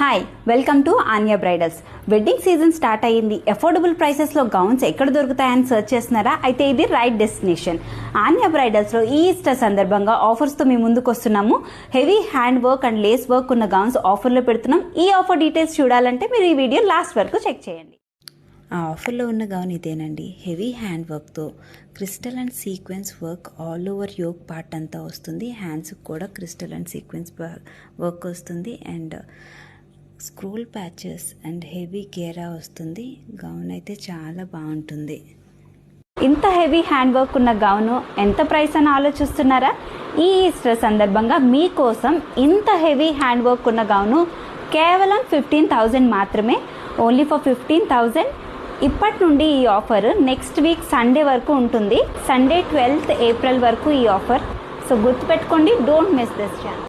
Hi welcome to ఆన్యా bridals. Wedding season start అయ్యింది. Affordable ప్రైసెస్లో gowns ఎక్కడ దొరుకుతాయని సర్చ్ చేస్తున్నారా? అయితే ఇది రైట్ డెస్టినేషన్. ఆన్యా బ్రైడల్స్లో ఈ ఈస్టర్ సందర్భంగా ఆఫర్స్తో మీ ముందుకు వస్తున్నాము. Heavy hand work and lace work ఉన్న గౌన్స్ ఆఫర్లో పెడుతున్నాం. ఈ ఆఫర్ డీటెయిల్స్ చూడాలంటే మీరు ఈ వీడియో లాస్ట్ వరకు చెక్ చేయండి. ఆ ఆఫర్లో ఉన్న గౌన్ ఇదేనండి. హెవీ హ్యాండ్ వర్క్తో crystal and sequence work all over yoke part అంతా వస్తుంది. హ్యాండ్స్కి కూడా క్రిస్టల్ అండ్ సీక్వెన్స్ వర్క్ వస్తుంది and scroll patches and heavy గేరా వస్తుంది. గౌన్ అయితే చాలా బాగుంటుంది. ఇంత హెవీ హ్యాండ్ వర్క్ ఉన్న గౌను ఎంత ప్రైస్ అని ఆలోచిస్తున్నారా? ఈ ఈస్టర్ సందర్భంగా మీకోసం ఇంత హెవీ హ్యాండ్ వర్క్ ఉన్న గౌను కేవలం 15,000 మాత్రమే. Only for 15,000. ఇప్పటి నుండి ఈ ఆఫర్ నెక్స్ట్ వీక్ సండే వరకు ఉంటుంది. సండే 12th ఏప్రిల్ వరకు ఈ ఆఫర్. సో గుర్తుపెట్టుకోండి, డోంట్ మిస్ దిస్ ఛాన్స్.